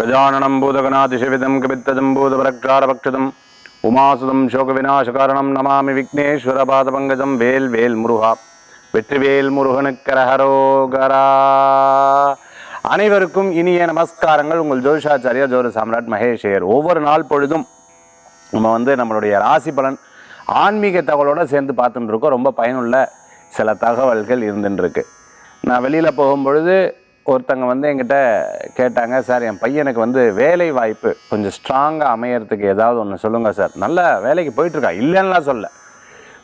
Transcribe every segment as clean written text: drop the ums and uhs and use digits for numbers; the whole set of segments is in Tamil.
गजाननं भूतगणातिशयविदं कपित्तजम्बूतपरक्षारभक्षितम् उमासुदं शोकविनाशकारणं नमामि विघ्नेश्वरपादपङ्कजं வேல் வேல் முருகா வெற்றிவேல் முருகனுக்கரஹரோகரா. அனைவருக்கும் இனிய நமஸ்காரங்கள். உங்கள் ஜோதிஷாச்சாரியா ஜோதி சாம்ராட் மகேஷர். ஒவ்வொரு நாள் பொழுதும் நம்ம நம்மளுடைய ராசி பலன் ஆன்மீக தகவலோடு சேர்ந்து பார்த்துட்டு இருக்கோம். ரொம்ப பயனுள்ள சில தகவல்கள் இருந்துருக்கு. நான் வெளியில் போகும்பொழுது ஒருத்தங்க என்கிட்ட கேட்டாங்க, சார் என் பையனுக்கு வேலை வாய்ப்பு கொஞ்சம் ஸ்ட்ராங்காக அமையறதுக்கு ஏதாவது ஒன்று சொல்லுங்கள் சார். நல்ல வேலைக்கு போயிட்டுருக்கா, இல்லைன்னா சொல்ல,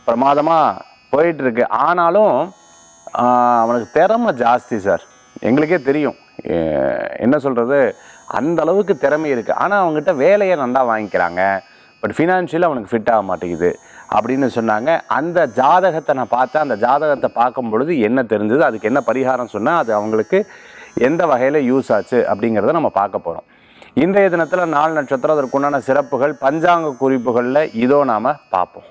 பிரமாதமாக போயிட்டுருக்கு. ஆனாலும் அவனுக்கு திறமை ஜாஸ்தி சார். எங்களுக்கே தெரியும், என்ன சொல்கிறது, அந்த அளவுக்கு திறமை இருக்குது. ஆனால் அவங்ககிட்ட வேலையை நல்லா வாங்கிக்கிறாங்க, பட் ஃபினான்ஷியலாக அவனுக்கு ஃபிட் ஆக மாட்டேங்குது அப்படின்னு சொன்னாங்க. அந்த ஜாதகத்தை நான் பார்த்தேன். அந்த ஜாதகத்தை பார்க்கும் பொழுது என்ன தெரிஞ்சது, அதுக்கு என்ன பரிகாரம் சொன்னால் அது அவங்களுக்கு எந்த வகையில் யூஸ் ஆச்சு அப்படிங்கிறத நம்ம பார்க்க போகிறோம். இன்றைய தினத்தில் 4 நட்சத்திரம், அதற்குண்டான சிறப்புகள் பஞ்சாங்க குறிப்புகளில் இதோ நாம் பார்ப்போம்.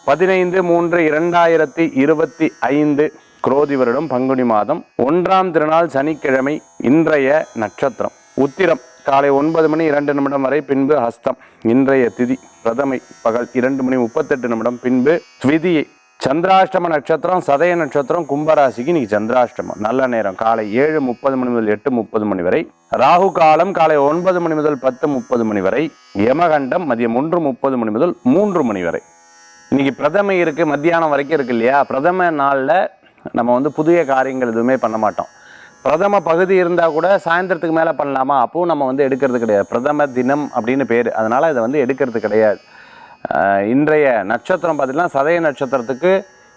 15/3/2025 குரோதி வருடம் பங்குனி மாதம் 1ஆம் திருநாள் சனிக்கிழமை. இன்றைய நட்சத்திரம் உத்திரம், காலை 9:02 வரை, பின்பு ஹஸ்தம். இன்றைய திதி பிரதமை, பகல் 2:38 பின்பு த்விதியை. சந்திராஷ்டம நட்சத்திரம் சதய நட்சத்திரம், கும்பராசிக்கு இன்னைக்கு சந்திராஷ்டமம். நல்ல நேரம் காலை 7:30 முதல் 8:30 வரை. ராகு காலம் காலை 9 முதல் 10:30 வரை. யமகண்டம் மதியம் 1:30 முதல் 3 வரை. இன்னைக்கு பிரதமை இருக்கு, மத்தியானம் வரைக்கும் இருக்கு இல்லையா. பிரதம நாளில் நம்ம புதிய காரியங்கள் எதுவுமே பண்ண மாட்டோம். பிரதம பகுதி இருந்தால் கூட சாயந்தரத்துக்கு மேலே பண்ணலாமா, அப்பவும் நம்ம எடுக்கிறது கிடையாது. பிரதம தினம் அப்படின்னு பேர், அதனால் இதை எடுக்கிறது கிடையாது. இன்றைய நட்சத்திரம் பார்த்தீங்கன்னா சதய நட்சத்திரத்துக்கு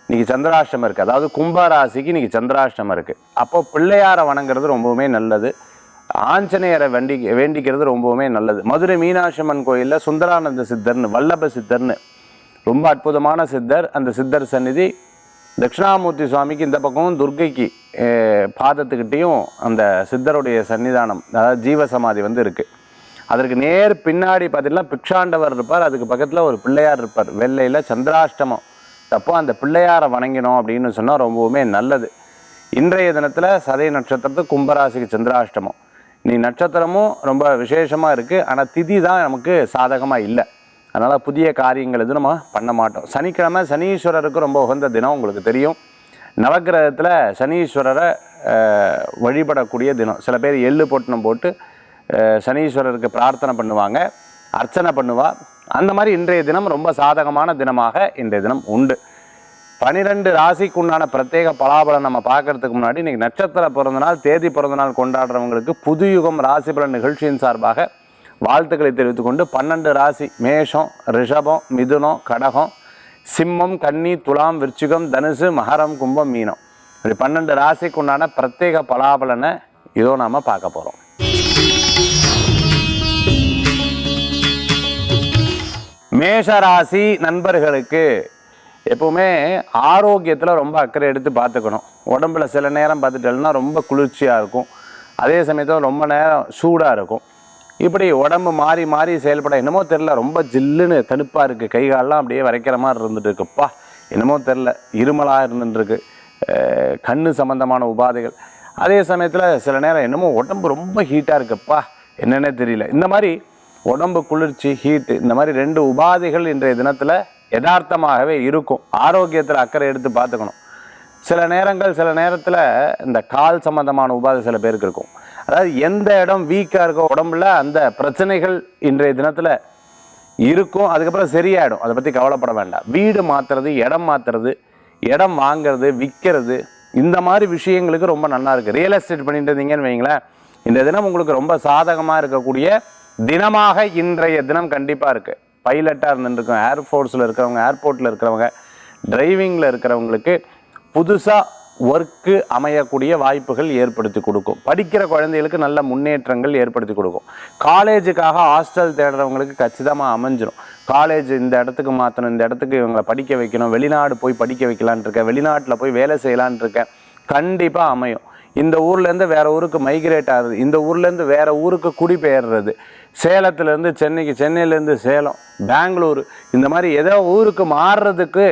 இன்னைக்கு சந்திராஷ்டமம் இருக்குது. அதாவது கும்பராசிக்கு இன்னைக்கு சந்திராஷ்டமம் இருக்குது. அப்போது பிள்ளையாரை வணங்குறது ரொம்பவுமே நல்லது. ஆஞ்சநேயரை வேண்டிக்கிறது ரொம்பவுமே நல்லது. மதுரை மீனாட்சியம்மன் கோயிலில் சுந்தரானந்த சித்தர்னு, வல்லப சித்தர்னு ரொம்ப அற்புதமான சித்தர். அந்த சித்தர் சந்நிதி தட்சிணாமூர்த்தி சுவாமிக்கு இந்த பக்கமும், துர்க்கைக்கு பாதத்துக்கிட்டேயும் அந்த சித்தருடைய சன்னிதானம், அதாவது ஜீவசமாதி இருக்குது. அதற்கு நேர் பின்னாடி பார்த்தீங்கன்னா பிக்ஷாண்டவர் இருப்பார். அதுக்கு பக்கத்தில் ஒரு பிள்ளையார் இருப்பார் வெள்ளையில். சந்திராஷ்டமம் அப்போ அந்த பிள்ளையாரை வணங்கினோம் அப்படின்னு சொன்னால் ரொம்பவுமே நல்லது. இன்றைய தினத்தில் சதய நட்சத்திரத்துக்கு கும்பராசிக்கு சந்திராஷ்டமம். நீ நட்சத்திரமும் ரொம்ப விசேஷமாக இருக்குது, ஆனால் திதி தான் நமக்கு சாதகமாக இல்லை. அதனால் புதிய காரியங்கள் எதுவும் நம்ம பண்ண மாட்டோம். சனிக்கிழமை சனீஸ்வரருக்கு ரொம்ப உகந்த தினம், உங்களுக்கு தெரியும். நவக்கிரகத்தில் சனீஸ்வரரை வழிபடக்கூடிய தினம். சில பேர் எள்ளு பொட்டணம் போட்டு சனீஸ்வரருக்கு பிரார்த்தனை பண்ணுவாங்க, அர்ச்சனை பண்ணுவா. அந்த மாதிரி இன்றைய தினம் ரொம்ப சாதகமான தினமாக இன்றைய தினம் உண்டு. 12 ராசிக்கு உண்டான பிரத்யேக பலாபலம் நம்ம பார்க்கறதுக்கு முன்னாடி, இன்றைக்கி நட்சத்திர பிறந்தநாள், தேதி பிறந்தநாள் கொண்டாடுறவங்களுக்கு புதுயுகம் ராசி பலன் நிகழ்ச்சியின் சார்பாக வாழ்த்துக்களை தெரிவித்துக்கொண்டு, 12 ராசி மேஷம், ரிஷபம், மிதுனம், கடகம், சிம்மம், கன்னி, துலாம், விருச்சிகம், தனுசு, மகரம், கும்பம், மீனம், இப்படி 12 ராசிக்கு உண்டான பிரத்யேக பலாபலனை இதோ நாம் பார்க்க போகிறோம். மேஷராசி நண்பர்களுக்கு எப்பவுமே ஆரோக்கியத்தில் ரொம்ப அக்கறை எடுத்து பார்த்துக்கணும். உடம்புல சில நேரம் பார்த்துட்டோம்னா ரொம்ப குளிர்ச்சியாக இருக்கும், அதே சமயத்தில் ரொம்ப நேரம் சூடாக இருக்கும். இப்படி உடம்பு மாறி மாறி செயல்பட என்னமோ தெரில, ரொம்ப ஜில்லுன்னு தடுப்பாக இருக்குது. கை காலெலாம் அப்படியே வரைக்கிற மாதிரி இருந்துட்டு இருக்குப்பா, என்னமோ தெரில, இருமலாக இருந்துட்டுருக்கு, கண்ணு சம்பந்தமான உபாதைகள். அதே சமயத்தில் சில நேரம் என்னமோ உடம்பு ரொம்ப ஹீட்டாக இருக்குப்பா, என்னென்னே தெரியல. இந்த மாதிரி உடம்பு குளிர்ச்சி, ஹீட்டு, இந்த மாதிரி 2 உபாதைகள் இன்றைய தினத்தில் யதார்த்தமாகவே இருக்கும். ஆரோக்கியத்தில் அக்கறை எடுத்து பார்த்துக்கணும். சில நேரத்தில் இந்த கால் சம்பந்தமான உபாதை சில பேருக்கு இருக்கும். அதாவது எந்த இடம் வீக்காக இருக்கோ உடம்புல, அந்த பிரச்சனைகள் இன்றைய தினத்தில் இருக்கும். அதுக்கப்புறம் சரியாயிடும், அதை பற்றி கவலைப்பட வேண்டாம். வீடு மாற்றுறது, இடம் மாற்றுறது, இடம் வாங்கிறது, விற்கிறது, இந்த மாதிரி விஷயங்களுக்கு ரொம்ப நல்லா இருக்குது. ரியல் எஸ்டேட் பண்ணிட்டு இருந்தீங்கன்னு வைங்களேன், இந்த தினம் உங்களுக்கு ரொம்ப சாதகமாக இருக்கக்கூடிய தினமாக இன்றைய தினம் கண்டிப்பாக இருக்குது. பைலட்டாக இருந்துருக்கோம், ஏர்ஃபோர்ஸில் இருக்கிறவங்க, ஏர்போர்ட்டில் இருக்கிறவங்க, டிரைவிங்கில் இருக்கிறவங்களுக்கு புதுசாக ஒர்க்கு அமையக்கூடிய வாய்ப்புகள் ஏற்படுத்தி கொடுக்கும். படிக்கிற குழந்தைகளுக்கு நல்ல முன்னேற்றங்கள் ஏற்படுத்தி கொடுக்கும். காலேஜுக்காக ஹாஸ்டல் தேடுறவங்களுக்கு கச்சிதமாக அமைஞ்சிடும். காலேஜ் இந்த இடத்துக்கு மாற்றணும், இந்த இடத்துக்கு இவங்களை படிக்க வைக்கணும், வெளிநாடு போய் படிக்க வைக்கலான் இருக்கேன், வெளிநாட்டில் போய் வேலை செய்யலான் இருக்கேன், கண்டிப்பாக அமையும். இந்த ஊர்லேருந்து வேறு ஊருக்கு மைக்ரேட் ஆகுது, இந்த ஊர்லேருந்து வேறு ஊருக்கு குடிபெயர்றது, சேலத்துலேருந்து சென்னைக்கு, சென்னையிலேருந்து சேலம், பெங்களூரு, இந்த மாதிரி ஏதோ ஊருக்கு மாறுறதுக்கு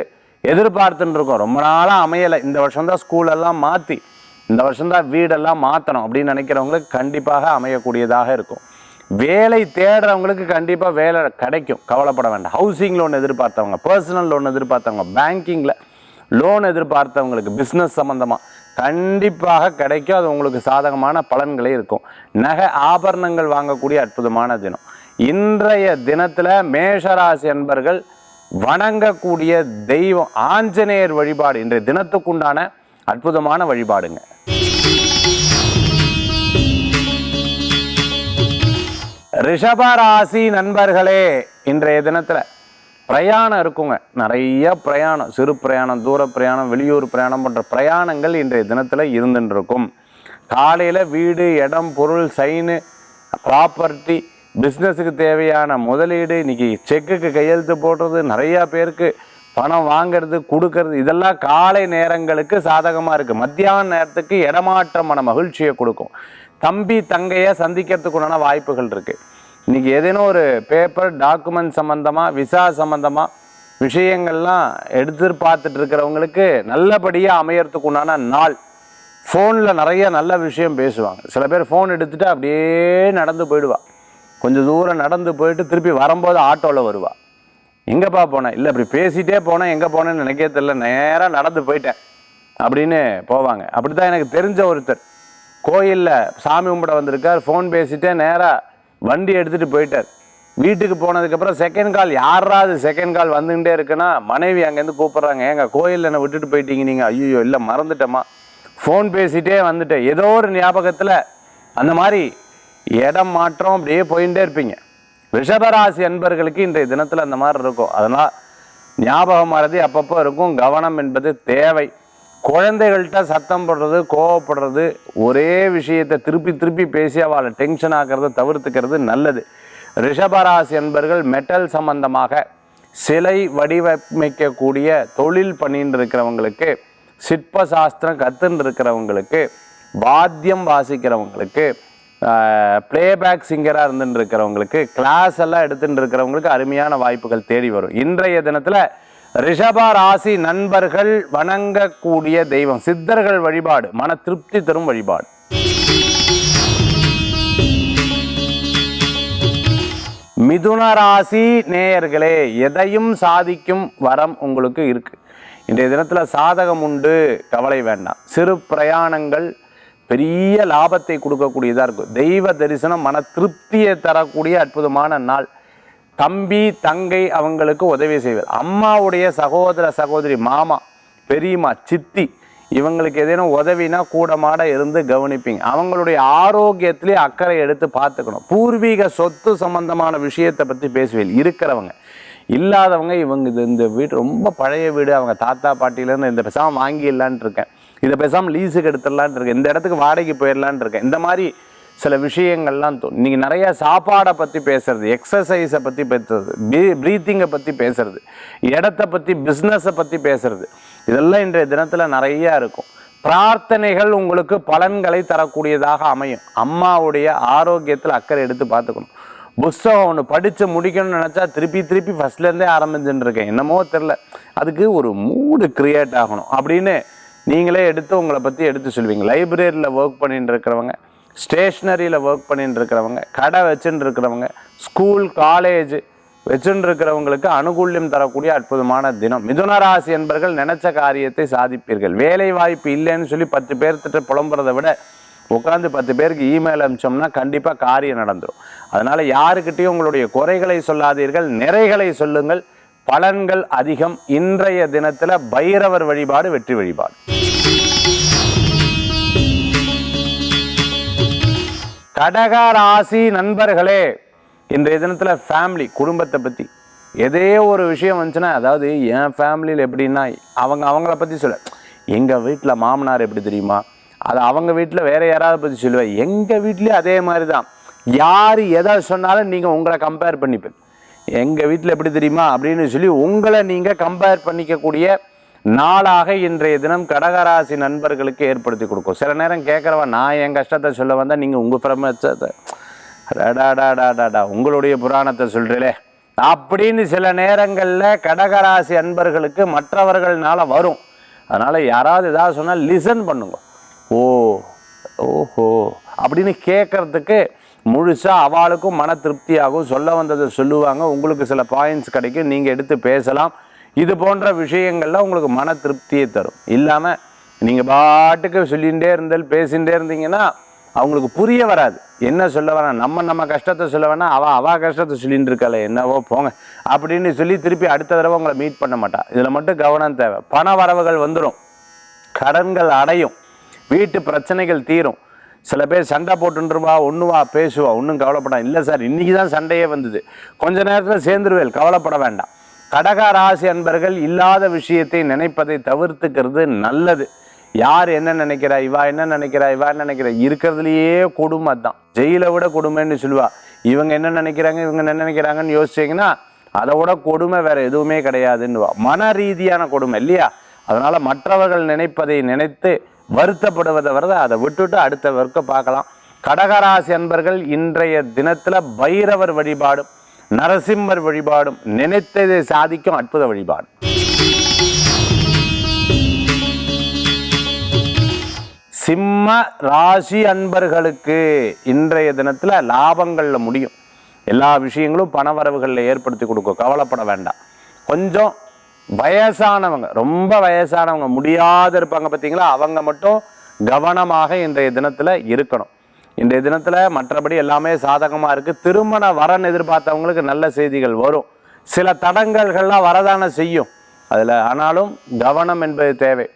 எதிர்பார்த்துன்னு இருக்கோம். ரொம்ப நாளாக அமையலை. இந்த வருஷம்தான் ஸ்கூலெல்லாம் மாற்றி, இந்த வருஷம்தான் வீடெல்லாம் மாற்றணும் அப்படின்னு நினைக்கிறவங்களுக்கு கண்டிப்பாக அமையக்கூடியதாக இருக்கும். வேலை தேடுறவங்களுக்கு கண்டிப்பாக வேலை கிடைக்கும், கவலைப்பட வேண்டாம். ஹவுசிங் லோன் எதிர்பார்த்தவங்க, பர்சனல் லோன் எதிர்பார்த்தவங்க, பேங்கிங்கில் லோன் எதிர்பார்த்தவங்களுக்கு, பிஸ்னஸ் சம்மந்தமாக கண்டிப்பாக கிடைக்கும். அது உங்களுக்கு சாதகமான பலன்களே இருக்கும். நகை ஆபரணங்கள் வாங்கக்கூடிய அற்புதமான தினம். இன்றைய தினத்தில் மேஷராசி அன்பர்கள் வணங்கக்கூடிய தெய்வம் ஆஞ்சநேயர் வழிபாடு இன்றைய தினத்துக்குண்டான அற்புதமான வழிபாடுங்க. ரிஷபராசி நண்பர்களே, இன்றைய தினத்தில் பிரயாணம் இருக்குங்க. நிறைய பிரயாணம், சிறு பிரயாணம், தூர பிரயாணம், வெளியூர் பிரயாணம் போன்ற பிரயாணங்கள் இன்றைய தினத்தில் இருந்துட்டு இருக்கும். காலையில் வீடு, இடம், பொருள், சைனு, ப்ராப்பர்ட்டி, பிஸ்னஸுக்கு தேவையான முதலீடு, இன்னைக்கு செக்குக்கு கையெழுத்து போடுறது, நிறையா பேருக்கு பணம் வாங்கிறது கொடுக்கறது, இதெல்லாம் காலை நேரங்களுக்கு சாதகமாக இருக்குது. மத்தியான நேரத்துக்கு இடமாற்றமான மகிழ்ச்சியை கொடுக்கும். தம்பி தங்கையை சந்திக்கிறதுக்குண்டான வாய்ப்புகள் இருக்குது. இன்றைக்கி ஏதேனும் ஒரு பேப்பர் டாக்குமெண்ட் சம்மந்தமாக, விசா சம்மந்தமாக விஷயங்கள்லாம் எதிர்பார்த்துட்டு இருக்கிறவங்களுக்கு நல்லபடியாக அமையறதுக்கு உண்டான நாள். ஃபோனில் நிறைய நல்ல விஷயம் பேசுவாங்க. சில பேர் ஃபோன் எடுத்துகிட்டு அப்படியே நடந்து போயிடுவாள். கொஞ்சம் தூரம் நடந்து போயிட்டு திருப்பி வரும்போது ஆட்டோவில் வருவாள். எங்கேப்பா போனேன்? இல்லை இப்படி பேசிகிட்டே போனேன், எங்கே போனேன்னு எனக்கே தெரியல, நேராக நடந்து போயிட்டேன் அப்படின்னு போவாங்க. அப்படி தான் எனக்கு தெரிஞ்ச ஒருத்தர் கோயிலில் சாமி கும்பிட வந்திருக்கார். ஃபோன் பேசிகிட்டே நேராக வண்டி எடுத்துகிட்டு போயிட்டார். வீட்டுக்கு போனதுக்கப்புறம் செகண்ட் கால், யாராவது செகண்ட் கால் வந்துக்கிட்டே இருக்குன்னா மனைவி அங்கேருந்து கூப்பிட்றாங்க, ஏங்க கோயிலில் என்னை விட்டுட்டு போயிட்டீங்க நீங்கள்? ஐயோ இல்லை மறந்துட்டேம்மா, ஃபோன் பேசிகிட்டே வந்துட்டேன். ஏதோ ஒரு ஞாபகத்தில் அந்த மாதிரி இடம் மாற்றம் அப்படியே போயிட்டே இருப்பீங்க. ரிஷபராசி அன்பர்களுக்கு இன்றைய தினத்தில் அந்த மாதிரி இருக்கும். அதனால் ஞாபகம் மறதி அப்பப்போ இருக்கும். கவனம் என்பது தேவை. குழந்தைகள்கிட்ட சத்தம் போடுறது, கோவப்படுறது, ஒரே விஷயத்தை திருப்பி திருப்பி பேசி அவளை டென்ஷன் ஆக்கிறத தவிர்த்துக்கிறது நல்லது. ரிஷபராசி அன்பர்கள் மெட்டல் சம்பந்தமாக சிலை வடிவமைக்கக்கூடிய தொழில் பண்ணின்னு இருக்கிறவங்களுக்கு, சிற்ப சாஸ்திரம் கற்றுன்னு இருக்கிறவங்களுக்கு, வாத்தியம் வாசிக்கிறவங்களுக்கு, பிளேபேக் சிங்கராக இருந்துட்டு இருக்கிறவங்களுக்கு, கிளாஸ் எல்லாம் எடுத்துட்டு இருக்கிறவங்களுக்கு அருமையான வாய்ப்புகள் தேடி வரும். இன்றைய தினத்தில் ரிஷபராசி நண்பர்கள் வணங்கக்கூடிய தெய்வம் சித்தர்கள் வழிபாடு மன திருப்தி தரும் வழிபாடு. மிதுன ராசி நேயர்களே, எதையும் சாதிக்கும் வரம் உங்களுக்கு இருக்கு. இன்றைய தினத்தில் சாதகம் உண்டு, கவலை வேண்டாம். சிறு பிரயாணங்கள் பெரிய லாபத்தை கொடுக்கக்கூடியதாக இருக்கும். தெய்வ தரிசனம் மன திருப்தியை தரக்கூடிய அற்புதமான நாள். தம்பி தங்கை அவங்களுக்கு உதவி செய்வார். அம்மாவுடைய சகோதர சகோதரி, மாமா, பெரியம்மா, சித்தி, இவங்களுக்கு ஏதேனும் உதவினா கூடமாட இருந்து கவனிப்பீங்க. அவங்களுடைய ஆரோக்கியத்திலே அக்கறை எடுத்து பார்த்துக்கணும். பூர்வீக சொத்து சம்பந்தமான விஷயத்தை பற்றி பேசுவீங்க. இருக்கிறவங்க, இல்லாதவங்க, இவங்க இந்த வீடு ரொம்ப பழைய வீடு, அவங்க தாத்தா பாட்டிலேருந்து இந்த பேசாமல் வாங்கிடலான் இருக்கேன், இதை பேசாமல் லீஸுக்கு எடுத்துடலான் இருக்கேன், இந்த இடத்துக்கு வாடகைக்கு போயிடலான் இருக்கேன், இந்த மாதிரி சில விஷயங்கள்லாம் இன்றைக்கி நிறையா சாப்பாடை பற்றி பேசுறது, எக்ஸசைஸை பற்றி பேசுறது, ப்ரீத்திங்கை பற்றி பேசுறது, இடத்தை பற்றி, பிஸ்னஸை பற்றி பேசுறது, இதெல்லாம் இன்றைய தினத்தில் நிறையா இருக்கும். பிரார்த்தனைகள் உங்களுக்கு பலன்களை தரக்கூடியதாக அமையும். அம்மாவுடைய ஆரோக்கியத்தில் அக்கறை எடுத்து பார்த்துக்கணும். புஸ்தகம் ஒன்று படித்து முடிக்கணும்னு நினச்சா திருப்பி ஃபஸ்ட்லேருந்தே ஆரம்பிச்சுட்டு இருக்கேன், என்னமோ தெரில, அதுக்கு ஒரு மூடு க்ரியேட் ஆகணும் அப்படின்னு நீங்களே எடுத்து உங்களை பற்றி எடுத்து சொல்வீங்க. லைப்ரரியில் ஒர்க் பண்ணிட்டு இருக்கிறவங்க, ஸ்டேஷ்னரியில் ஒர்க் பண்ணிட்டு இருக்கிறவங்க, கடை வச்சுட்டு இருக்கிறவங்க, ஸ்கூல் காலேஜ் வச்சுட்டு இருக்கிறவங்களுக்கு அனுகூல்யம் தரக்கூடிய அற்புதமான தினம். மிதுன ராசி என்பர்கள் நினைச்ச காரியத்தை சாதிப்பீர்கள். வேலை வாய்ப்பு இல்லைன்னு சொல்லி 10 பேர்த்திட்ட புலம்புறதை விட உட்காந்து 10 பேருக்கு இமெயில் அனுப்பிச்சோம்னா கண்டிப்பாக காரியம் நடந்துடும். அதனால் யாருக்கிட்டையும் உங்களுடைய குறைகளை சொல்லாதீர்கள், நிறைகளை சொல்லுங்கள். பலன்கள் அதிகம். இன்றைய தினத்தில் பைரவர் வழிபாடு வெற்றி வழிபாடு. கடக ராசி நண்பர்களே, இன்றைய தினத்தில் ஃபேமிலி, குடும்பத்தை பற்றி எதே ஒரு விஷயம் வந்துச்சுன்னா, அதாவது என் ஃபேமிலியில் எப்படின்னா அவங்கள பற்றி சொல்ல, எங்கள் வீட்டில் மாமனார் எப்படி தெரியுமா, அது அவங்க வீட்டில் வேறு யாராவது பற்றி சொல்லுவேன், எங்கள் வீட்லேயும் அதே மாதிரி தான். யார் எதை சொன்னாலும் நீங்கள் உங்களை கம்பேர் பண்ணிப்பேன், எங்கள் வீட்டில் எப்படி தெரியுமா அப்படின்னு சொல்லி உங்களை நீங்கள் கம்பேர் பண்ணிக்கக்கூடிய நாளாக இன்றைய தினம் கடகராசி நண்பர்களுக்கு ஏற்படுத்தி கொடுக்கும். சில நேரம் கேட்குறவன், நான் என் கஷ்டத்தை சொல்ல வந்தால் நீங்கள் உங்கள் பிரமச்சத்தை உங்களுடைய புராணத்தை சொல்கிறீங்களே அப்படின்னு சில நேரங்களில் கடகராசி அன்பர்களுக்கு மற்றவர்கள்னால வரும். அதனால் யாராவது ஏதாவது சொன்னால் லிசன் பண்ணுங்க. ஓஹோ அப்படின்னு கேட்குறதுக்கு முழுசாக அவளுக்கும் மன திருப்தியாகும். சொல்ல வந்ததை சொல்லுவாங்க, உங்களுக்கு சில பாயிண்ட்ஸ் கிடைக்கும், நீங்கள் எடுத்து பேசலாம். இது போன்ற விஷயங்கள்லாம் உங்களுக்கு மன திருப்தியை தரும். இல்லாமல் நீங்கள் பாட்டுக்கு சொல்லிகிட்டே பேசிகிட்டே இருந்தீங்கன்னா அவங்களுக்கு புரிய வராது. என்ன சொல்ல வேணாம், நம்ம கஷ்டத்தை சொல்ல வேணாம், அவள் கஷ்டத்தை சொல்லிட்டு இருக்காளே என்னவோ போங்க அப்படின்னு சொல்லி திருப்பி அடுத்த தடவை உங்களை மீட் பண்ண மாட்டா. இதில் மட்டும் கவனம் தேவை. பண வரவுகள் வந்துடும், கடன்கள் அடையும், வீட்டு பிரச்சனைகள் தீரும். சில பேர் சண்டை போட்டுருவா, ஒன்றுவா பேசுவா, ஒன்றும் கவலைப்படா. இல்லை சார் இன்றைக்கி தான் சண்டையே வந்தது, கொஞ்ச நேரத்தில் சேர்ந்துருவேல், கவலைப்பட வேண்டாம். கடக ராசி அன்பர்கள் இல்லாத விஷயத்தை நினைப்பதை தவிர்த்துக்கிறது நல்லது. யார் என்ன நினைக்கிறா, இவா என்ன நினைக்கிறா, இவா என்ன நினைக்கிறா, இருக்கிறதுலையே கொடுமை தான். ஜெயிலை விட கொடுமைன்னு சொல்லுவா. இவங்க என்ன நினைக்கிறாங்க, இவங்க என்ன நினைக்கிறாங்கன்னு யோசிச்சிங்கன்னா அதை விட கொடுமை வேற எதுவுமே கிடையாதுன்னுவா. மன ரீதியான கொடுமை இல்லையா? அதனால மற்றவர்கள் நினைப்பதை நினைத்து வருத்தப்படுவதை வரத அதை விட்டுட்டு அடுத்த வர்க்க பார்க்கலாம். கடகராசி அன்பர்கள் இன்றைய தினத்துல பைரவர் வழிபாடும் நரசிம்மர் வழிபாடும் நினைத்ததை சாதிக்கும் அற்புத வழிபாடு. சிம்ம ராசி அன்பர்களுக்கு இன்றைய தினத்துல லாபங்கள்ல முடியும். எல்லா விஷயங்களும் பணவரவுகளில் ஏற்படுத்தி கொடுக்கும், கவலைப்பட வேண்டாம். கொஞ்சம் வயசானவங்க, ரொம்ப வயசானவங்க முடியாத இருப்பாங்க பார்த்தீங்களா, அவங்க மட்டும் கவனமாக இன்றைய தினத்தில் இருக்கணும். இன்றைய தினத்தில் மற்றபடி எல்லாமே சாதகமாக இருக்குது. திருமண வரன் எதிர்பார்த்தவங்களுக்கு நல்ல செய்திகள் வரும். சில தடங்கல்கள்லாம் வரதான செய்யும் அதில், ஆனாலும் கவனம் என்பது தேவை.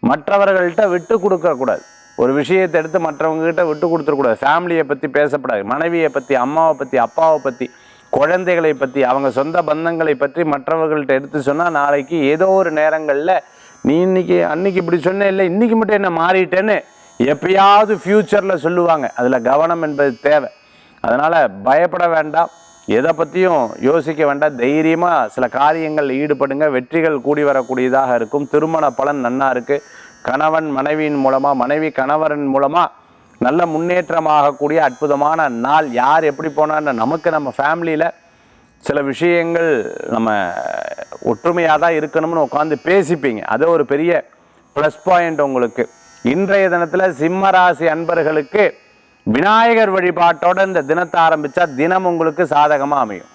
மற்றவர்கள்ட்ட விட்டு கொடுக்கக்கூடாது. ஒரு விஷயத்தை எடுத்து மற்றவங்ககிட்ட விட்டு கொடுத்துடக்கூடாது. ஃபேமிலியை பற்றி பேசப்படாது. மனைவியை பற்றி, அம்மாவை பற்றி, அப்பாவை பற்றி, குழந்தைகளை பற்றி, அவங்க சொந்த பந்தங்களை பற்றி மற்றவர்கள்ட்ட எடுத்து சொன்னால் நாளைக்கு ஏதோ ஒரு நேரங்களில் நீ அன்னைக்கு இப்படி சொன்ன, இல்லை இன்னைக்கு மட்டும் என்ன மாறிட்டேன்னு எப்பயாவது ஃப்யூச்சரில் சொல்லுவாங்க. அதில் கவனம் என்பது தேவை. அதனால் பயப்பட வேண்டாம், எதை பற்றியும் யோசிக்க வேண்டாம். தைரியமாக சில காரியங்களில் ஈடுபடுங்க, வெற்றிகள் கூடி வரக்கூடியதாக இருக்கும். திருமண பலன் நன்னா இருக்குது. கணவன் மனைவியின் மூலமாக, மனைவி கணவரின் மூலமாக நல்ல முன்னேற்றமாகக்கூடிய அற்புதமான நாள். யார் எப்படி போனான்னு நமக்கு நம்ம ஃபேமிலியில் சில விஷயங்கள் நம்ம ஒற்றுமையாக தான் இருக்கணும்னு உட்காந்து பேசிப்பீங்க. அது ஒரு பெரிய ப்ளஸ் பாயிண்ட் உங்களுக்கு. இன்றைய தினத்தில் சிம்மராசி அன்பர்களுக்கு விநாயகர் வழிபாட்டோட இந்த தினத்தை ஆரம்பித்தா தினம் உங்களுக்கு சாதகமாக அமையும்.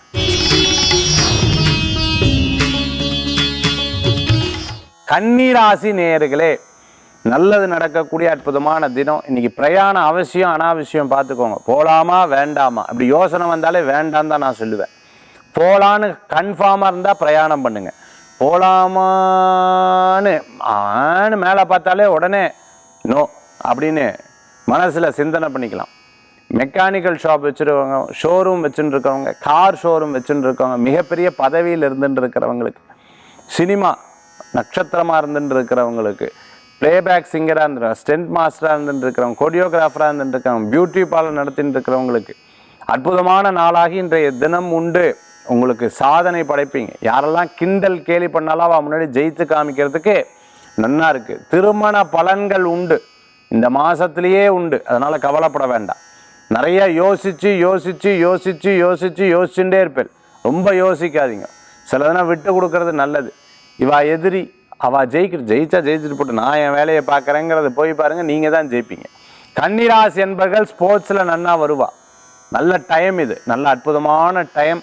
கன்னிராசி நேயர்களே, நல்லது நடக்கக்கூடிய அற்புதமான தினம். இன்னைக்கு பிரயாணம் அவசியம் அனாவசியம் பார்த்துக்கோங்க. போகலாமா வேண்டாமா அப்படி யோசனை வந்தாலே வேண்டாம் தான் நான் சொல்லுவேன். போகலான்னு கன்ஃபார்மாக இருந்தால் பிரயாணம் பண்ணுங்க. போகலாமான்னு மேலே பார்த்தாலே உடனே நோ அப்படின்னு மனசில் சிந்தனை பண்ணிக்கலாம். மெக்கானிக்கல் ஷாப் வச்சுருக்கவங்க, ஷோரூம் வச்சுட்டு இருக்கவங்க, கார் ஷோரூம் வச்சுட்டு இருக்கவங்க, மிகப்பெரிய பதவியில் இருந்துட்டு இருக்கிறவங்களுக்கு, சினிமா நட்சத்திரமாக இருந்துட்டு இருக்கிறவங்களுக்கு, பிளேபேக் சிங்கராக இருந்துருக்காங்க, ஸ்டென்ட் மாஸ்டராக இருந்துட்டு இருக்கிறவங்க, கொரியோகிராஃபராக இருந்துட்டு இருக்காங்க, பியூட்டி பார்லர் நடத்திட்டு இருக்கிறவங்களுக்கு அற்புதமான நாளாகி இன்றைய தினம் உண்டு. உங்களுக்கு சாதனை படைப்பீங்க. யாரெல்லாம் கிண்டல் கேலி பண்ணாலும் அவன் முன்னாடி ஜெயித்து காமிக்கிறதுக்கு நன்னா இருக்குது. திருமண பலன்கள் உண்டு, இந்த மாதத்துலேயே உண்டு. அதனால் கவலைப்பட வேண்டாம். நிறைய யோசிச்சுட்டே இருப்பேன். ரொம்ப யோசிக்காதீங்க. சிலதுனா விட்டு கொடுக்கறது நல்லது. இவா எதிரி, அவள் ஜெயிச்சா ஜெயிச்சுட்டு போட்டு நான் என் வேலையை பார்க்குறேங்கிறத போய் பாருங்கள், நீங்கள் தான் ஜெயிப்பீங்க. கன்னிராசி என்பர்கள் ஸ்போர்ட்ஸில் நன்னா வருவா. நல்ல டைம் இது, நல்ல அற்புதமான டைம்.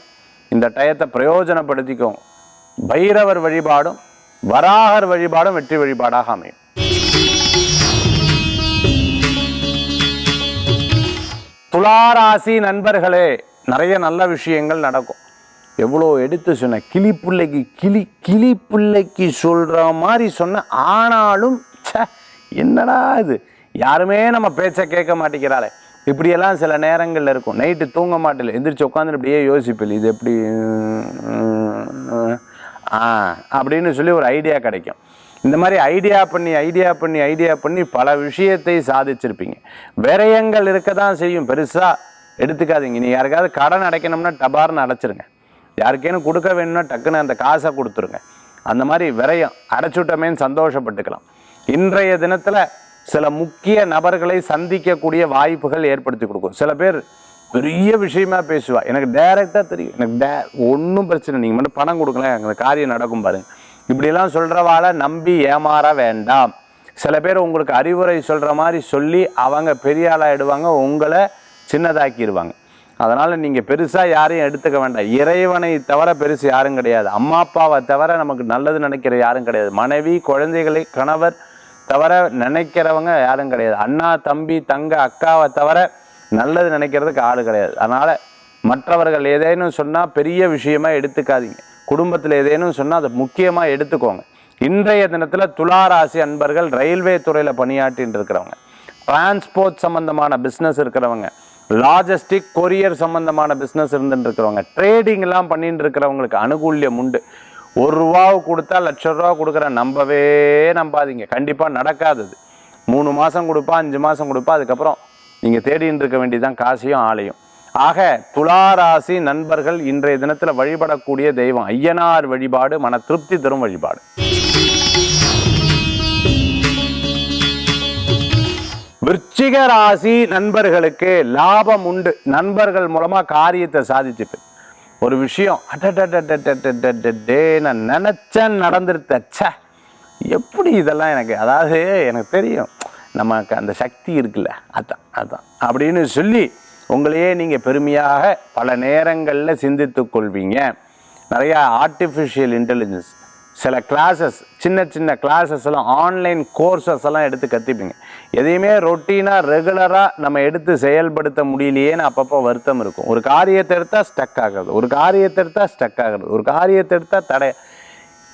இந்த டயத்தை பிரயோஜனப்படுத்திக்கோங்க. பைரவர் வழிபாடும் வராகர் வழிபாடும் வெற்றி வழிபாடாக அமையும். துளாராசி நண்பர்களே, நிறைய நல்ல விஷயங்கள் நடக்கும். எவ்வளோ எடுத்து சொன்ன கிளி பிள்ளைக்கு சொல்கிற மாதிரி சொன்ன, ஆனாலும் என்னடா இது, யாருமே நம்ம பேச்சை கேட்க மாட்டேங்கிறாளே, இப்படியெல்லாம் சில நேரங்களில் இருக்கும். நைட்டு தூங்க மாட்டேல, எந்திரிச்சு உட்காந்து இப்படியே யோசிப்பில்லை, இது எப்படி அப்படின்னு சொல்லி ஒரு ஐடியா கிடைக்கும். இந்த மாதிரி ஐடியா பண்ணி பல விஷயத்தை சாதிச்சிருப்பீங்க. விரயங்கள் இருக்க தான் செய்யும், பெருசாக எடுத்துக்காதீங்க. நீ யாருக்காவது கடன் அடைக்கணும்னா டபார்னு அடைச்சிருங்க. யாருக்கேனும் கொடுக்க வேணும்னா டக்குன்னு அந்த காசை கொடுத்துருங்க. அந்த மாதிரி விரயம் அடைச்சுட்டமேன்னு சந்தோஷப்பட்டுக்கலாம். இன்றைய தினத்தில் சில முக்கிய நபர்களை சந்திக்கக்கூடிய வாய்ப்புகள் ஏற்படுத்தி கொடுக்கும். சில பேர் பெரிய விஷயமா பேசுவா, எனக்கு டைரெக்டாக தெரியும், எனக்கு ஒன்றும் பிரச்சனை, நீங்கள் மட்டும் பணம் கொடுக்கல அந்த காரியம் நடக்கும் பாருங்க. இப்படியெல்லாம் சொல்கிறவாளை நம்பி ஏமாற வேண்டாம். சில பேர் உங்களுக்கு அறிவுரை சொல்கிற மாதிரி சொல்லி அவங்க பெரிய ஆளாகிடுவாங்க, உங்களை சின்னதாக்கிடுவாங்க. அதனால் நீங்கள் பெருசாக யாரையும் எடுத்துக்க வேண்டாம். இறைவனை தவிர பெருசு யாரும் கிடையாது. அம்மா அப்பாவை தவிர நமக்கு நல்லது நினைக்கிற யாரும் கிடையாது. மனைவி குழந்தைகளை கணவர் தவிர நினைக்கிறவங்க யாரும் கிடையாது. அண்ணா தம்பி தங்க அக்காவை தவிர நல்லது நினைக்கிறதுக்கு ஆள் கிடையாது. அதனால் மற்றவர்கள் ஏதேனும் சொன்னால் பெரிய விஷயமா எடுத்துக்காதீங்க. குடும்பத்தில் ஏதேனும் சொன்னால் அதை முக்கியமாக எடுத்துக்கோங்க. இன்றைய தினத்தில் துளாராசி அன்பர்கள் ரயில்வே துறையில் பணியாற்றின்னு இருக்கிறவங்க, டிரான்ஸ்போர்ட் சம்பந்தமான பிஸ்னஸ் இருக்கிறவங்க, லாஜிஸ்டிக் கொரியர் சம்பந்தமான பிஸ்னஸ் இருந்துட்டு இருக்கிறவங்க, ட்ரேடிங்லாம் பண்ணிட்டு இருக்கிறவங்களுக்கு அனுகூல்யம் உண்டு. ₹1 கொடுத்தா ₹1,00,000 கொடுக்குற நம்பாதீங்க. கண்டிப்பாக நடக்காதது. 3 மாதம் கொடுப்பா, 5 மாதம் கொடுப்பா, அதுக்கப்புறம் நீங்கள் தேடின்னு இருக்க வேண்டியதுதான் காசையும் ஆளையும். ஆக துளாராசி நண்பர்கள் இன்றைய தினத்தில் வழிபடக்கூடிய தெய்வம் ஐயனார் வழிபாடு மன திருப்தி தரும் வழிபாடு. விருச்சிக ராசி நண்பர்களுக்கு லாபம் உண்டு. நண்பர்கள் மூலமா காரியத்தை சாதிச்சுட்டு ஒரு விஷயம் நான் நினைச்சேன் நடந்துருத்த, எப்படி இதெல்லாம் எனக்கு தெரியும், நமக்கு அந்த சக்தி இருக்குல்ல, அதான் அப்படின்னு சொல்லி உங்களையே நீங்கள் பெருமையாக பல நேரங்களில் சிந்தித்து கொள்வீங்க. நிறையா ஆர்டிஃபிஷியல் இன்டெலிஜென்ஸ் சில கிளாஸஸ், சின்ன கிளாஸஸ் எல்லாம், ஆன்லைன் கோர்சஸ் எல்லாம் எடுத்து கற்றுப்பீங்க. எதையுமே ரொட்டீனாக ரெகுலராக நம்ம எடுத்து செயல்படுத்த முடியலையேன்னு அப்பப்போ வருத்தம் இருக்கும். ஒரு காரியத்தை எடுத்தால் ஸ்டக் ஆகுறது, ஒரு காரியத்தை எடுத்தால் தடை.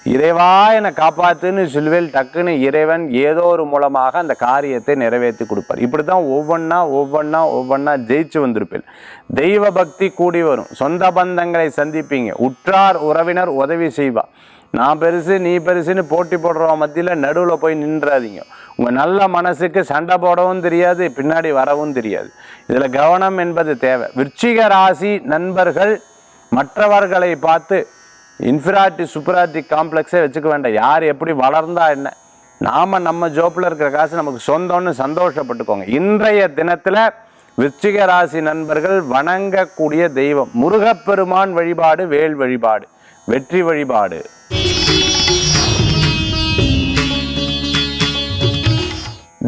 இறைவா என்னை காப்பாற்றுன்னு சொல்லுவேல், டக்குன்னு இறைவன் ஏதோ ஒரு மூலமாக அந்த காரியத்தை நிறைவேற்றி கொடுப்பார். இப்படி தான் ஒவ்வொன்றா ஜெயிச்சு வந்திருப்பேன். தெய்வ பக்தி கூடி வரும், சொந்த பந்தங்களை சந்திப்பீங்க, உற்றார் உறவினர் உதவி செய்வா. நான் பெருசு நீ பெருசுன்னு போட்டி போடுறவங்க மத்தியில் நடுவில் போய் நின்றாதீங்க. உங்கள் நல்ல மனசுக்கு சண்டை போடவும் தெரியாது, பின்னாடி வரவும் தெரியாது. இதில் கவனம் என்பது தேவை. விருச்சிக ராசி நண்பர்கள் மற்றவர்களை பார்த்து இன்ஃபீரியாரிட்டி சூப்பரியாரிட்டி காம்ப்ளெக்ஸே வச்சுக்க வேண்டாம். யார் எப்படி வளர்ந்தா என்ன, நம்ம ஜோப்பில் இருக்கிற காசு நமக்கு சொந்தம்னு சந்தோஷப்பட்டுக்கோங்க. இன்றைய தினத்தில் விருச்சிக ராசி நண்பர்கள் வணங்கக்கூடிய தெய்வம் முருகப்பெருமான் வழிபாடு, வேல் வழிபாடு, வெற்றி வழிபாடு.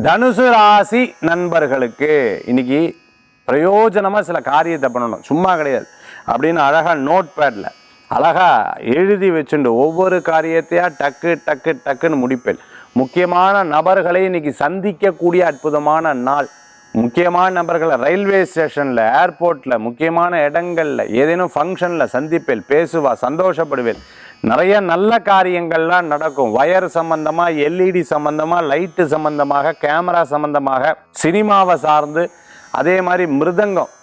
தனுசு ராசி நண்பர்களுக்கு இன்னைக்கு பிரயோஜனமாக சில காரியத்தை பண்ணணும், சும்மா கிடையாது அப்படின்னு அழகாக நோட் பேடில் அழகாக எழுதி வச்சுண்டு ஒவ்வொரு காரியத்தையாக டக்குன்னு முடிப்பேன். முக்கியமான நபர்களை இன்னைக்கு சந்திக்கக்கூடிய அற்புதமான நாள். முக்கியமான நபர்களை ரயில்வே ஸ்டேஷனில், ஏர்போர்ட்டில், முக்கியமான இடங்களில், ஏதேனும் ஃபங்க்ஷனில் சந்திப்பேன், பேசுவா, சந்தோஷப்படுவேன். நிறைய நல்ல காரியங்கள்லாம் நடக்கும். வயர் சம்பந்தமாக, எல்இடி சம்பந்தமாக, லைட்டு சம்பந்தமாக, கேமரா சம்பந்தமாக, சினிமாவை சார்ந்து, அதே மாதிரி மிருதங்கம்,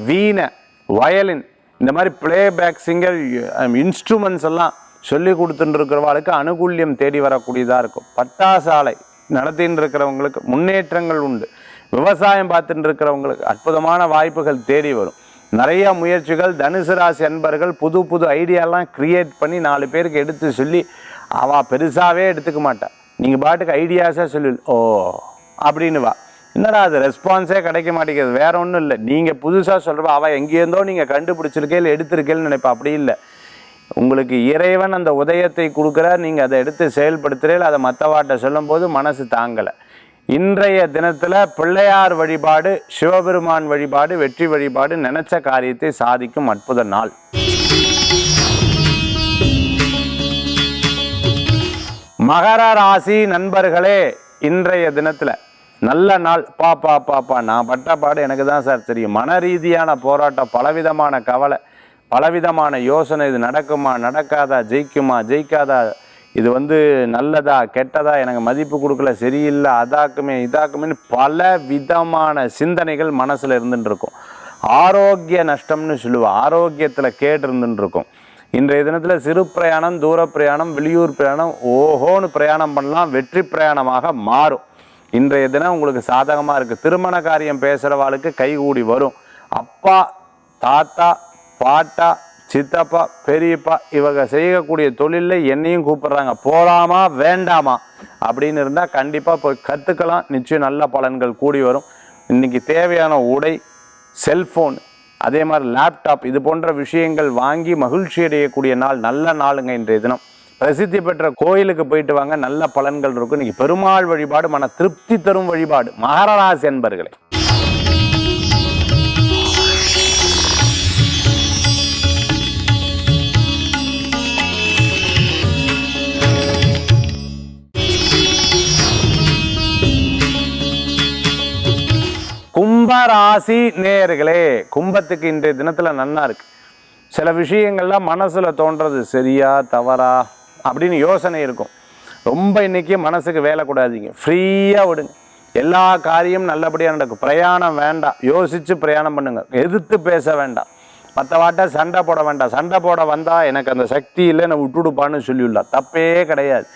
வீணை, வயலின், இந்த மாதிரி பிளேபேக் சிங்கர் இன்ஸ்ட்ருமெண்ட்ஸ் எல்லாம் சொல்லி கொடுத்துட்டு இருக்கிறவங்களுக்கு அனுகூல்யம் தேடி வரக்கூடியதாக இருக்கும். பட்டாசாலை நடத்தின்னு இருக்கிறவங்களுக்கு முன்னேற்றங்கள் உண்டு. விவசாயம் பார்த்துட்டு இருக்கிறவங்களுக்கு அற்புதமான வாய்ப்புகள் தேடி வரும். நிறைய முயற்சிகள். தனுசு ராசி அன்பர்கள் புது ஐடியாலாம் கிரியேட் பண்ணி 4 பேருக்கு எடுத்து சொல்லி அவள் பெருசாகவே எடுத்துக்க மாட்டாள். நீங்கள் பாட்டுக்கு ஐடியாஸாக சொல்லி அப்படின்னு வா, என்னடா அது ரெஸ்பான்ஸே கிடைக்க மாட்டேங்கிறது. வேற ஒன்றும் இல்லை, நீங்கள் புதுசாக சொல்கிறப்ப அவள் எங்கேருந்தோ நீங்கள் கண்டுபிடிச்சிருக்கே இல்லை எடுத்திருக்கேன்னு நினைப்பா. அப்படி இல்லை, உங்களுக்கு இறைவன் அந்த உதயத்தை கொடுக்குறார், நீங்கள் அதை எடுத்து செயல்படுத்துகிறீர்கள். அதை மற்றவாட்ட சொல்லும் போது மனசு தாங்கலை. இன்றைய தினத்தில் பிள்ளையார் வழிபாடு, சிவபெருமான் வழிபாடு, வெற்றி வழிபாடு நினைச்ச காரியத்தை சாதிக்கும் அற்புத நாள். மகர ராசி நண்பர்களே, இன்றைய தினத்தில் நல்ல நாள். பாப்பா நான் பட்ட பாடு எனக்கு தான் சார் தெரியும். மன ரீதியான போராட்டம், பலவிதமான கவலை, பலவிதமான யோசனை. இது நடக்குமா நடக்காதா, ஜெயிக்குமா ஜெயிக்காதா, இது நல்லதா கெட்டதா, எனக்கு மதிப்பு கொடுக்கல, சரியில்லை, இதாக்குமே பல விதமான சிந்தனைகள் மனசில் இருந்துட்டு இருக்கும். ஆரோக்கிய நஷ்டம்னு சொல்லுவோம், ஆரோக்கியத்தில் கேட்டு இருந்துட்டு இருக்கும். இன்றைய தினத்தில் சிறு பிரயாணம், தூர பிரயாணம், வெளியூர் பிரயாணம், ஓஹோன்னு பிரயாணம் பண்ணலாம், வெற்றி பிரயாணமாக மாறும். இன்றைய தினம் உங்களுக்கு சாதகமாக இருக்குது. திருமண காரியம் பேசுகிறவாளுக்கு கைகூடி வரும். அப்பா, தாத்தா, பாட்டா, சித்தப்பா, பெரியப்பா இவங்க செய்யக்கூடிய தொழிலில் என்னையும் கூப்பிட்றாங்க, போகலாமா வேண்டாமா அப்படின்னு இருந்தால் கண்டிப்பாக போய் கற்றுக்கலாம். நிச்சயம் நல்ல பலன்கள் கூடி வரும். இன்றைக்கி தேவையான உடை, செல்ஃபோன், அதே மாதிரி லேப்டாப், இது போன்ற விஷயங்கள் வாங்கி மகிழ்ச்சி அடையக்கூடிய நாள், நல்ல நாளுங்க இன்றைய தினம். பிரசித்தி பெற்ற கோயிலுக்கு போயிட்டு வாங்க, நல்ல பலன்கள் இருக்கும். இன்னைக்கு பெருமாள் வழிபாடு மன திருப்தி தரும் வழிபாடு. மகர ராசி அன்பர்களே, கும்பராசி நேயர்களே, கும்பத்துக்கு இன்றைய தினத்துல நன்னா இருக்கு. சில விஷயங்கள்லாம் மனசுல தோன்றது சரியா தவறா அப்படின்னு யோசனை இருக்கும். ரொம்ப இன்னைக்கு மனசுக்கு வேலை கூடாதீங்க, ஃப்ரீயா விடுங்க. எல்லா காரியம் நல்லபடியாக நடக்கும். பிரயாணம் வேண்டாம், யோசிச்சு பிரயாணம் பண்ணுங்க. எதிர்த்து பேச வேண்டாம், மற்றவாட்ட சண்டை போட வேண்டாம். சண்டை போட வந்தால் எனக்கு அந்த சக்தி இல்லை, நான் விட்டுடுப்பான்னு சொல்லிவிடலாம், தப்பே கிடையாது.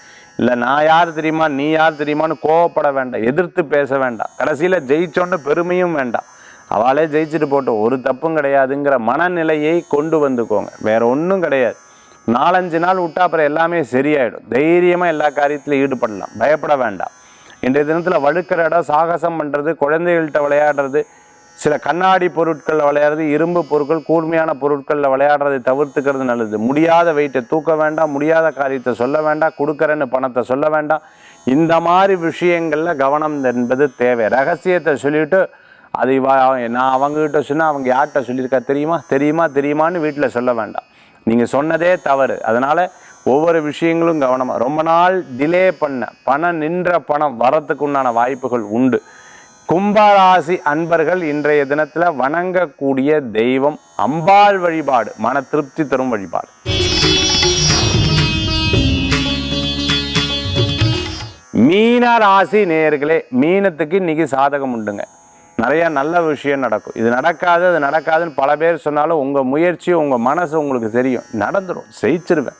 இல்லை நான் யார் தெரியுமா நீ யார் தெரியுமான்னு கோவப்பட வேண்டாம், எதிர்த்து பேச வேண்டாம். கடைசியில் ஜெயிச்சோன்னு பெருமையும் வேண்டாம், அவளே ஜெயிச்சுட்டு போட்டோம், ஒரு தப்பும் கிடையாதுங்கிற மனநிலையை கொண்டு வந்துக்கோங்க. வேற ஒன்றும் கிடையாது. 4-5 நாள் விட்டா அப்புறம் எல்லாமே சரியாயிடும். தைரியமாக எல்லா காரியத்திலும் ஈடுபடலாம், பயப்பட வேண்டாம். இன்றைய தினத்தில் வழுக்கிற இடம், சாகசம் பண்ணுறது, குழந்தைகள்கிட்ட விளையாடுறது, சில கண்ணாடி பொருட்களில் விளையாடுறது, இரும்பு பொருட்கள், கூர்மையான பொருட்களில் விளையாடுறதை தவிர்த்துக்கிறது நல்லது. முடியாத வெயிட்டை தூக்க வேண்டாம், முடியாத காரியத்தை சொல்ல வேண்டாம், கொடுக்குறேன்னு பணத்தை சொல்ல வேண்டாம். இந்த மாதிரி விஷயங்களில் கவனம் என்பது தேவை. ரகசியத்தை சொல்லிவிட்டு அதை நான் அவங்ககிட்ட சொன்னால் அவங்க யார்கிட்ட சொல்லியிருக்கா தெரியுமான்னு வீட்டில் சொல்ல வேண்டாம். நீங்கள் சொன்னதே தவறு. அதனால் ஒவ்வொரு விஷயங்களும் கவனமாக, ரொம்ப நாள் டிலே பண்ண பணம், நின்ற பணம் வரத்துக்கு உண்டான வாய்ப்புகள் உண்டு. கும்பராசி அன்பர்கள் இன்றைய தினத்தில் வணங்கக்கூடிய தெய்வம் அம்பாள் வழிபாடு, மன திருப்தி தரும் வழிபாடு. மீன ராசி நேயர்களே, மீனத்துக்கு இன்னைக்கு சாதகம் உண்டுங்க. நிறைய நல்ல விஷயம் நடக்கும். இது நடக்காது அது நடக்காதுன்னு பல பேர் சொன்னாலும் உங்கள் முயற்சி உங்கள் மனசு உங்களுக்கு தெரியும், நடந்துடும், ஜெயிச்சிருவேன்,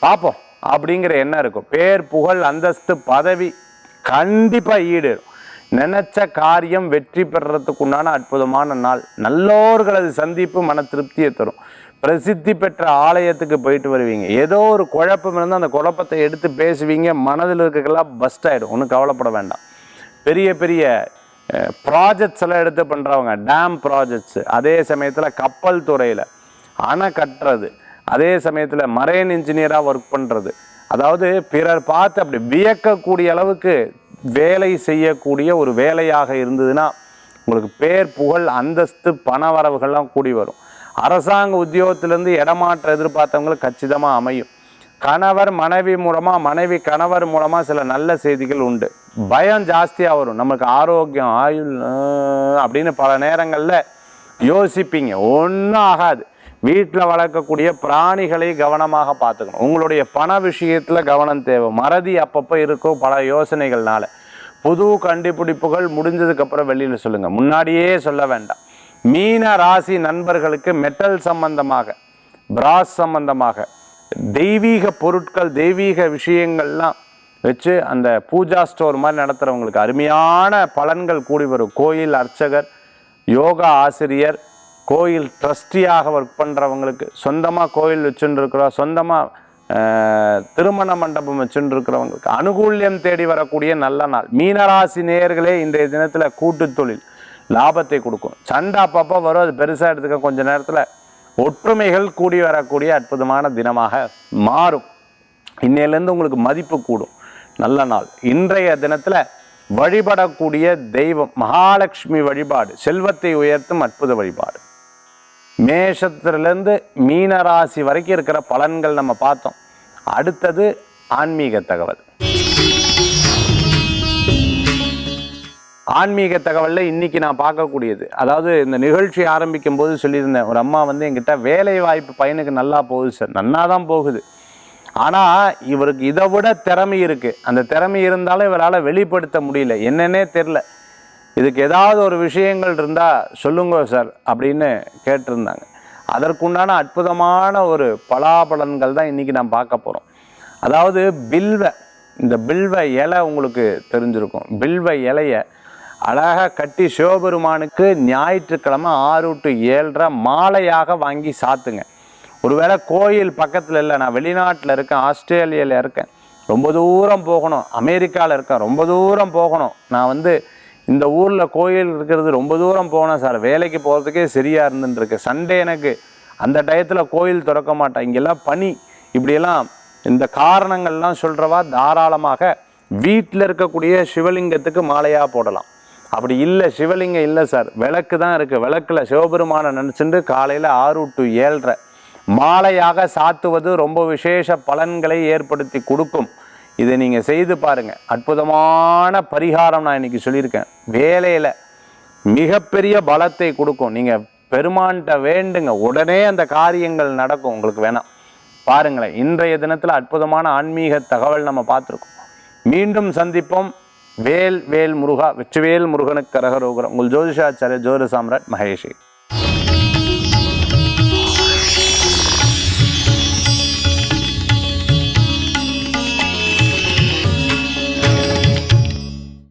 பார்ப்போம் அப்படிங்கிற எண்ணம் இருக்கும். பேர் புகழ் அந்தஸ்து பதவி கண்டிப்பாக ஈடேறும். நினைச்ச காரியம் வெற்றி பெறறதுக்குண்டான அற்புதமான நாள். நல்லோர்களது சந்திப்பு மன திருப்தியை தரும். பிரசித்தி பெற்ற ஆலயத்துக்கு போயிட்டு வருவீங்க. ஏதோ ஒரு குழப்பம் இருந்தால் அந்த குழப்பத்தை எடுத்து பேசுவீங்க, மனதில் இருக்கலாம் பஸ்ட் ஆகிடும். ஒன்றும் கவலைப்பட வேண்டாம். பெரிய பெரிய ப்ராஜெக்ட்ஸ் எல்லாம் எடுத்து பண்ணுறவங்க, டேம் ப்ராஜெக்ட்ஸு, அதே சமயத்தில் கப்பல் துறையில் அணை கட்டுறது, அதே சமயத்தில் மரைன் இன்ஜினியராக ஒர்க் பண்ணுறது, அதாவது பிறர் பார்த்து அப்படி வியக்கக்கூடிய அளவுக்கு வேலை செய்யக்கூடிய ஒரு வேலையாக இருந்ததுன்னா உங்களுக்கு பேர் புகழ் அந்தஸ்து பண வரவுகள்லாம் கூடி வரும். அரசாங்க உத்தியோகத்திலேருந்து இடமாற்றம் எதிர்பார்த்தவங்களுக்கு கச்சிதமாக அமையும். கணவர் மனைவி மூலமாக, மனைவி கணவர் மூலமாக சில நல்ல செய்திகள் உண்டு. பயம் ஜாஸ்தியாக வரும். நமக்கு ஆரோக்கியம் ஆயுள் அப்படின்னு பல நேரங்களில் யோசிப்பீங்க, ஒன்றும் ஆகாது. வீட்டில் வளர்க்கக்கூடிய பிராணிகளை கவனமாக பார்த்துக்கணும். உங்களுடைய பண விஷயத்தில் கவனம் தேவை. மறதி அப்பப்போ இருக்கும் பல யோசனைகள்னால. புது கண்டுபிடிப்புகள் முடிஞ்சதுக்கப்புறம் வெளியில் சொல்லுங்கள், முன்னாடியே சொல்ல வேண்டாம். மீன ராசி நண்பர்களுக்கு மெட்டல் சம்பந்தமாக, பிராஸ் சம்பந்தமாக, தெய்வீக பொருட்கள், தெய்வீக விஷயங்கள்லாம் வச்சு அந்த பூஜா ஸ்டோர் மாதிரி நடத்துகிறவங்களுக்கு அருமையான பலன்கள் கூடி வரும். கோயில் அர்ச்சகர், யோகா ஆசிரியர், கோயில் ட்ரஸ்டியாக ஒர்க் பண்ணுறவங்களுக்கு, சொந்தமாக கோயில் வச்சுட்டு இருக்கிறோம், சொந்தமாக திருமண மண்டபம் வச்சுட்டு இருக்கிறவங்களுக்கு அனுகூல்யம் தேடி வரக்கூடிய நல்ல நாள். மீனராசி நேயர்களே, இன்றைய தினத்தில் கூட்டு தொழில் லாபத்தை கொடுக்கும். சண்டை அப்பப்போ வரும், அது பெருசாக எடுத்துக்க கொஞ்ச நேரத்தில் ஒற்றுமைகள் கூடி வரக்கூடிய அற்புதமான தினமாக மாறும். இன்னையிலேருந்து உங்களுக்கு மதிப்பு கூடும். நல்ல நாள். இன்றைய தினத்தில் வழிபடக்கூடிய தெய்வம் மகாலட்சுமி வழிபாடு, செல்வத்தை உயர்த்தும் அற்புத வழிபாடு. மேஷத்திலிருந்து மீனராசி வரைக்கும் இருக்கிற பலன்கள் நம்ம பார்த்தோம். அடுத்தது ஆன்மீக தகவல். ஆன்மீக தகவலில் இன்றைக்கி நான் பார்க்கக்கூடியது, அதாவது இந்த நிகழ்ச்சி ஆரம்பிக்கும் போது சொல்லியிருந்தேன், ஒரு அம்மா வந்து என்கிட்ட வேலை வாய்ப்பு பையனுக்கு நல்லா போகுது சார், நன்னா தான் போகுது, ஆனால் இவருக்கு இதை விட திறமை இருக்குது, அந்த திறமை இருந்தாலும் இவரால் வெளிப்படுத்த முடியல, என்னன்னே தெரில, இதுக்கு ஏதாவது ஒரு விஷயங்கள் இருந்தால் சொல்லுங்க சார் அப்படின்னு கேட்டிருந்தாங்க. அதற்குண்டான அற்புதமான ஒரு பலாபலன்கள் தான் இன்றைக்கி நான் பார்க்க போகிறோம். அதாவது இந்த பில்வ இலை உங்களுக்கு தெரிஞ்சிருக்கும். பில்வ இலையை அழகாக கட்டி சிவபெருமானுக்கு ஞாயிற்றுக்கிழமை 6 to 7:30 மாலையாக வாங்கி சாத்துங்க. ஒருவேளை கோயில் பக்கத்தில் இல்லை, நான் வெளிநாட்டில் இருக்கேன், ஆஸ்திரேலியாவில் இருக்கேன், ரொம்ப தூரம் போகணும், அமெரிக்காவில் இருக்கேன், ரொம்ப தூரம் போகணும், நான் வந்து இந்த ஊரில் கோயில் இருக்கிறது ரொம்ப தூரம் போகணும் சார், வேலைக்கு போகிறதுக்கே சரியாக இருந்துருக்கு, சண்டே எனக்கு அந்த டயத்தில் கோயில் திறக்க மாட்டேன், இங்கெல்லாம் பனி, இப்படியெல்லாம் இந்த காரணங்கள்லாம் சொல்கிறவா தாராளமாக வீட்டில் இருக்கக்கூடிய சிவலிங்கத்துக்கு மாலையாக போடலாம். அப்படி இல்லை, சிவலிங்கம் இல்லை சார், விளக்கு தான் இருக்குது, விளக்கில் சிவபெருமானை நினச்சிட்டு காலையில் 6 to 7:30 மாலையாக சாத்துவது ரொம்ப விசேஷ பலன்களை ஏற்படுத்தி கொடுக்கும். இதை நீங்கள் செய்து பாருங்கள். அற்புதமான பரிகாரம் நான் இன்றைக்கி சொல்லியிருக்கேன். வேலையில் மிகப்பெரிய பலத்தை கொடுக்கும். நீங்கள் பெருமான்கிட்ட வேண்டுங்க, உடனே அந்த காரியங்கள் நடக்கும். உங்களுக்கு வேணாம் பாருங்களேன். இன்றைய தினத்தில் அற்புதமான ஆன்மீக தகவல் நம்ம பார்த்துருக்கோம். மீண்டும் சந்திப்போம். வேல் வேல் முருகா, வெற்றிவேல் முருகனுக்கு கரகரோகரம். உங்கள் ஜோதிஷாச்சாரிய ஜோதிட சாம்ராட் மகேஷ்.